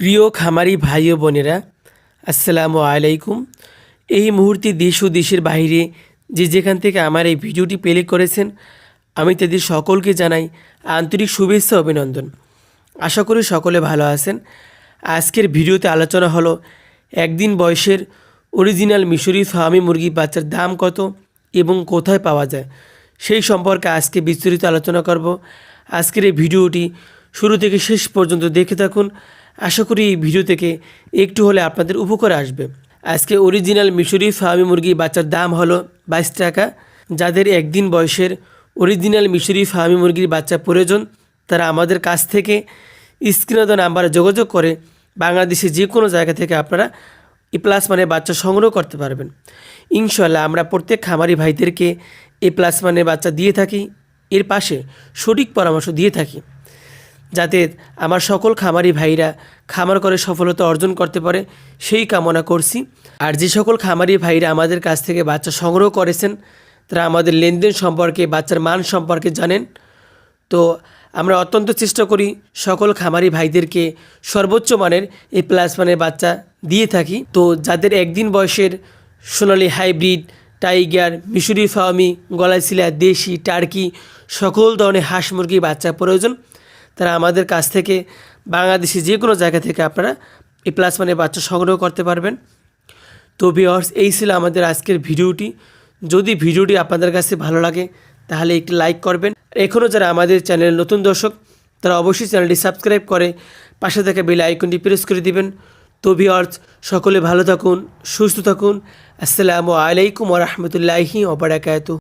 প্রিয় খামারি ভাই ও বোনেরা, আসসালামু আলাইকুম। এই মুহূর্তে দেশ ও দেশের বাইরে যে যেখান থেকে আমার এই ভিডিওটি প্লে করেছেন, আমি তাদের সকলকে জানাই আন্তরিক শুভেচ্ছা অভিনন্দন। আশা করি সকলে ভালো আছেন। আজকের ভিডিওতে আলোচনা হলো একদিন বয়সের অরিজিনাল মিশরি ফার্মি মুরগি বাচ্চার দাম কত এবং কোথায় পাওয়া যায় সেই সম্পর্কে আজকে বিস্তারিত আলোচনা করব। আজকের এই ভিডিওটি শুরু থেকে শেষ পর্যন্ত দেখে থাকুন। আশা করি এই ভিডিও থেকে একটু হলে আপনাদের উপকারে আসবে। আজকে অরিজিনাল মিশরি ফার্মি মুরগি বাচ্চার দাম হলো 22 টাকা। যাদের একদিন বয়সের অরিজিনাল মিশরি ফার্মি মুরগির বাচ্চা প্রয়োজন, তারা আমাদের কাছ থেকে স্ক্রিনে দেওয়া নাম্বারে যোগাযোগ করে বাংলাদেশে যে কোনো জায়গা থেকে আপনারা এ প্লাস মানে বাচ্চা সংগ্রহ করতে পারবেন। ইনশাল্লাহ আমরা প্রত্যেক খামারি ভাইদেরকে এ প্লাস মানে বাচ্চা দিয়ে থাকি, এর পাশে সঠিক পরামর্শ দিয়ে থাকি, যাতে আমার সকল খামারি ভাইরা খামার করে সফলতা অর্জন করতে পারে সেই কামনা করছি। আর যে সকল খামারি ভাইরা আমাদের কাছ থেকে বাচ্চা সংগ্রহ করেছেন, তারা আমাদের লেনদেন সম্পর্কে, বাচ্চার মান সম্পর্কে জানেন। তো আমরা অত্যন্ত চেষ্টা করি সকল খামারি ভাইদেরকে সর্বোচ্চ মানের এই প্লাস মানের বাচ্চা দিয়ে থাকি। তো যাদের একদিন বয়সের সোনালি হাইব্রিড, টাইগার, মিশরি ফার্মি, গলাচিলা, দেশি, টার্কি সকল ধরনের হাঁস মুরগির বাচ্চা প্রয়োজন, তারা আমাদের কাছ থেকে বাংলাদেশে যে কোনো জায়গা থেকে আপনারা এই প্লাস মানের বাচ্চা সংগ্রহ করতে পারবেন। তো ভিউয়ার্স, এই ছিল আমাদের আজকের ভিডিওটি। যদি ভিডিওটি আপনাদের কাছে ভালো লাগে তাহলে একটি লাইক করবেন। এখনও যারা আমাদের চ্যানেলের নতুন দর্শক, তারা অবশ্যই চ্যানেলটি সাবস্ক্রাইব করে পাশে থাকা বেল আইকনটি প্রেস করে দিবেন। তো ভিউয়ার্স, সকলে ভালো থাকুন, সুস্থ থাকুন। আসসালামু আলাইকুম ওয়া রাহমাতুল্লাহি ওয়া বারাকাতুহু।